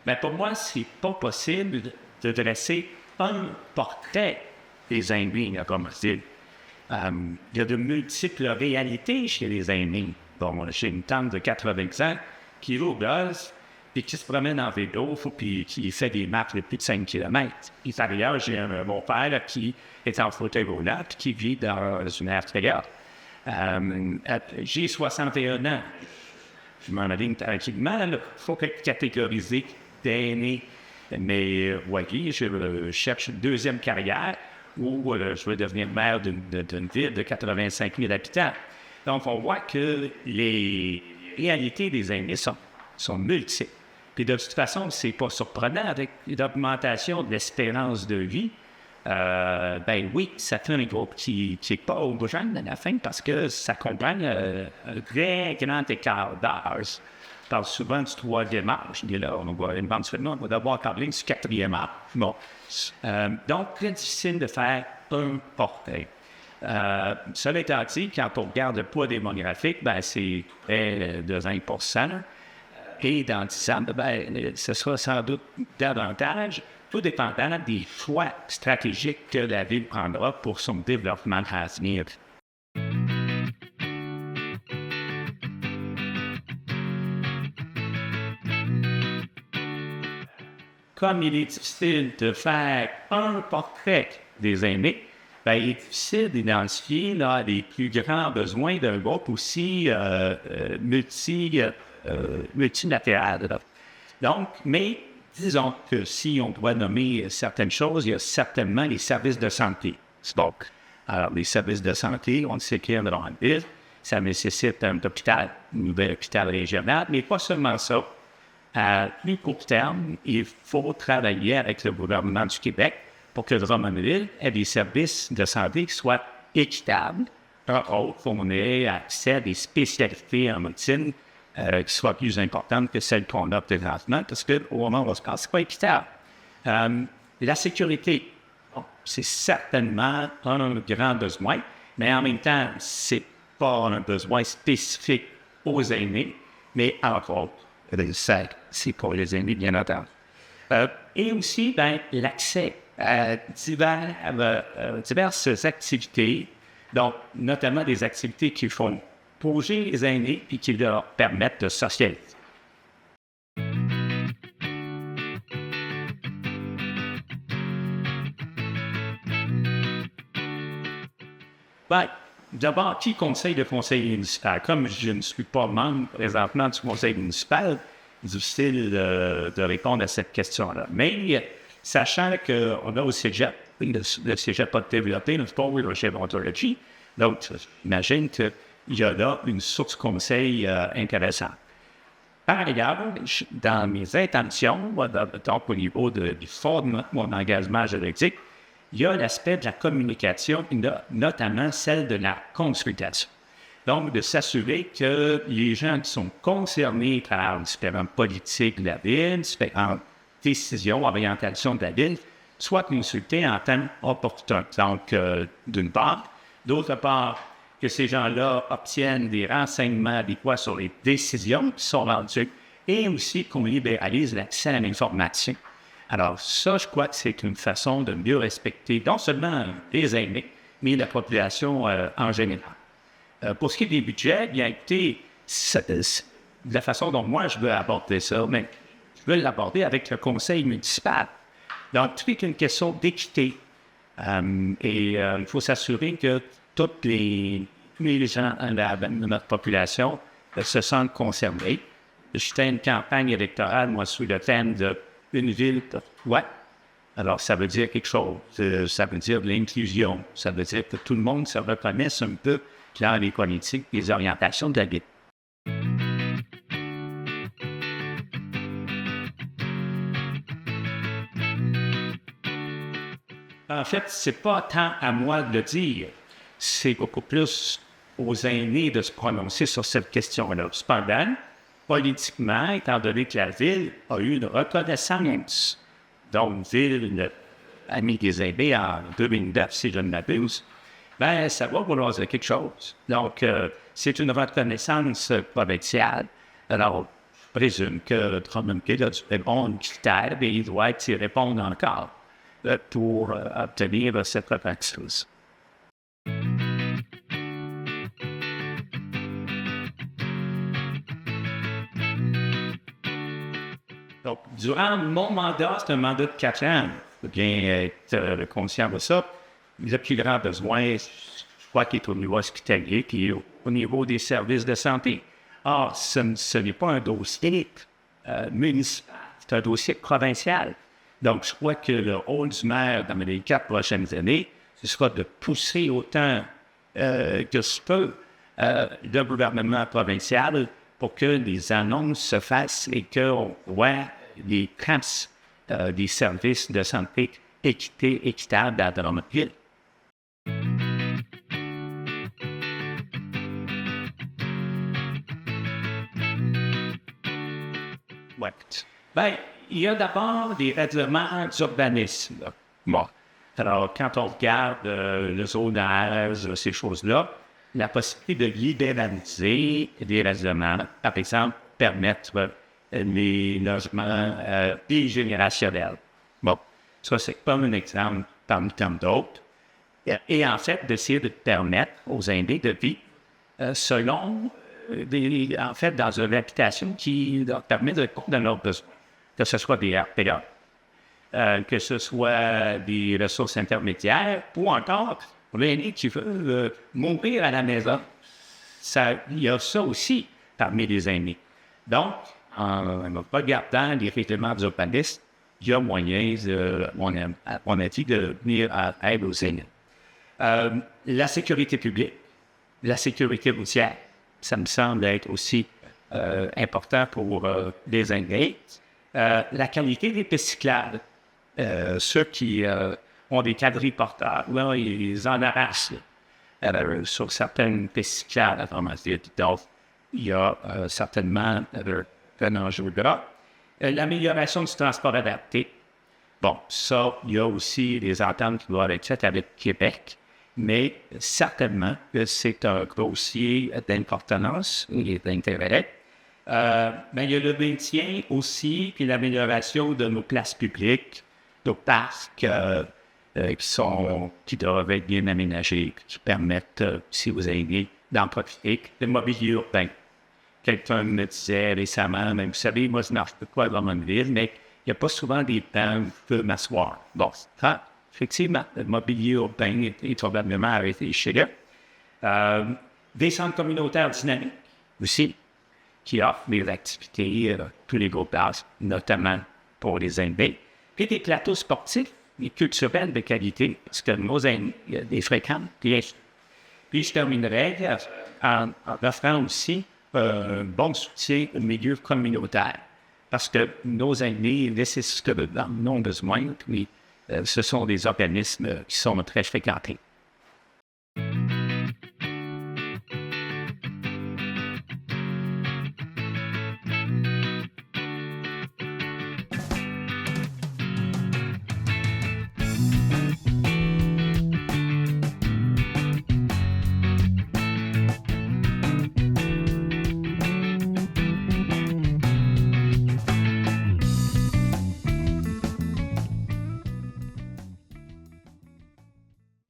Mais pour moi, c'est pas possible de dresser un portrait des aînés, comme on dit. Il y a de multiples réalités chez les aînés. Bon, j'ai une tante de 80 ans qui roule au golf, puis qui se promène en vélo, puis qui fait des marches de plus de 5 km. Et par ailleurs, j'ai mon père qui est en fauteuil roulant, puis qui vit dans une aire extérieure. J'ai 61 ans. Je m'en aligne tranquillement. Il faut catégoriser d'aînés. Mais voyez, je cherche une deuxième carrière où je veux devenir maire d'une ville de 85 000 habitants. Donc, on voit que les réalités des aînés sont multiples. Puis de toute façon, c'est pas surprenant avec l'augmentation de l'espérance de vie. Ben oui, ça fait un groupe qui n'est pas homogène à la fin parce que ça comprend un très grand écart d'âge. Je parle souvent du troisième âge. Et là, on va éventuellement devoir parler du quatrième âge. Bon. Donc, très difficile de faire un portrait. Cela étant dit, quand on regarde le poids démographique, ben, c'est près de 20%. Et dans 10 ans, ben, ce sera sans doute davantage, tout dépendant des choix stratégiques que la ville prendra pour son développement à venir. Comme il est difficile de faire un portrait des aînés, ben, il est difficile d'identifier les plus grands besoins d'un groupe aussi multilatéral. Donc, mais disons que si on doit nommer certaines choses, il y a certainement les services de santé. Donc, alors, les services de santé, on sait qu'il y en a dans la ville, ça nécessite un nouvel hôpital régional, mais pas seulement ça. À plus court terme, il faut travailler avec le gouvernement du Québec pour que Drummondville ait des services de santé qui soient équitables. Entre autres, on ait accès à des spécialités en médecine qui soient plus importantes que celles qu'on a présentement, parce qu'au moment où on se passe, c'est pas équitable. La sécurité, bon, c'est certainement un grand besoin, mais en même temps, c'est pas un besoin spécifique aux aînés, mais entre autres, c'est pour les aînés, bien entendu. Et aussi, ben, l'accès à diverses activités, donc notamment des activités qui font bouger les aînés et qui leur permettent de socialiser. Ben, d'abord, qui conseille le conseil municipal? Comme je ne suis pas membre présentement du conseil municipal, difficile de répondre à cette question-là. Mais sachant qu'on a au cégep, le cégep a développé notre pôle de gérontologie, donc j'imagine qu'il y a là une source conseil intéressante. Par ailleurs, dans mes intentions, donc au niveau du fond de mon engagement juridique, il y a l'aspect de la communication, notamment celle de la consultation. Donc, de s'assurer que les gens qui sont concernés par différentes politiques de la ville, différentes décisions, orientations de la ville, soient consultés en temps opportun. Donc, d'une part. D'autre part, que ces gens-là obtiennent des renseignements adéquats sur les décisions qui sont rendues et aussi qu'on libéralise l'accès à l'information. Alors, ça, je crois que c'est une façon de mieux respecter non seulement les aînés, mais la population en général. Pour ce qui est des budgets, bien écoutez, la façon dont moi je veux aborder ça, mais je veux l'aborder avec le conseil municipal. Donc, tout est une question d'équité. Il faut s'assurer que tous les gens de notre population se sentent concernés. Je fais une campagne électorale, moi, sous le thème de une ville de ouais. Alors, ça veut dire quelque chose. Ça veut dire de l'inclusion. Ça veut dire que tout le monde se reconnaisse un peu dans les politiques, les orientations de la ville. En fait, c'est pas tant à moi de le dire. C'est beaucoup plus aux aînés de se prononcer sur cette question-là. Cependant, politiquement, étant donné que la ville a eu une reconnaissance, donc ville amie des aînés en 2009, si je ne m'abuse, ben ça va vouloir dire quelque chose. Donc, c'est une reconnaissance provinciale. Alors, présume que Drummond Kidd a dû répondre critères et il doit y répondre encore pour obtenir cette reconnaissance. Donc, durant mon mandat, c'est un mandat de 4 ans. Il faut bien être conscient de ça. Le plus grand besoin, je crois qu'il est au niveau hospitalier, qui est au niveau des services de santé. Or, ce n'est pas un dossier municipal, c'est un dossier provincial. Donc, je crois que le rôle du maire dans les 4 prochaines années, ce sera de pousser autant que je peux le gouvernement provincial pour que les annonces se fassent et qu'on voit les traces des services de santé équitables à Drummondville. Ouais. Bien, il y a d'abord des règlements d'urbanisme. Bon. Alors, quand on regarde le zonage, ces choses-là, la possibilité de libéraliser des règlements, par exemple, permettre les logements bigénérationnels. Bon, ça, c'est comme un exemple parmi tant d'autres. Et en fait, d'essayer de permettre aux Indiens de vivre selon, en fait, dans une habitation qui leur permet de répondre à leurs besoins, que ce soit des RPA, que ce soit des ressources intermédiaires, ou encore pour l'aîné qui veut mourir à la maison. Il y a ça aussi parmi les aînés. Donc, en regardant les règlements d'urbanisme, il y a moyen, à mon avis, de venir à aide aux aînés. La sécurité publique, la sécurité routière, ça me semble être aussi important pour les aînés. La qualité des pistes cyclables. Ceux qui ont des quadriporteurs, là, ils en arrachent sur certaines pistes cyclables. Donc, il y a certainement un enjeu là. L'amélioration du transport adapté. Bon, ça, il y a aussi des ententes qui doivent être faites avec Québec, mais certainement que c'est un dossier d'importance et d'intérêt. Mais il y a le maintien aussi, puis l'amélioration de nos places publiques, nos parcs qui doivent être bien aménagés, qui permettent, si vous avez d'en profiter, le mobilier urbain. Quelqu'un me disait récemment, mais vous savez, moi, je ne marche pas dans mon ville, mais il n'y a pas souvent des bancs où je peux m'asseoir. Bon, effectivement, le mobilier urbain est probablement arrêté chez eux. Des centres communautaires dynamiques aussi, qui offrent des activités, tous les groupes d'âge, notamment pour les aînés. Puis des plateaux sportifs et culturels de qualité, parce que nos aînés, il y a des fréquents. Puis je terminerai en offrant aussi un bon soutien au milieu communautaire, parce que nos aînés nécessitent, ont besoin, puis ce sont des organismes qui sont très fréquentés.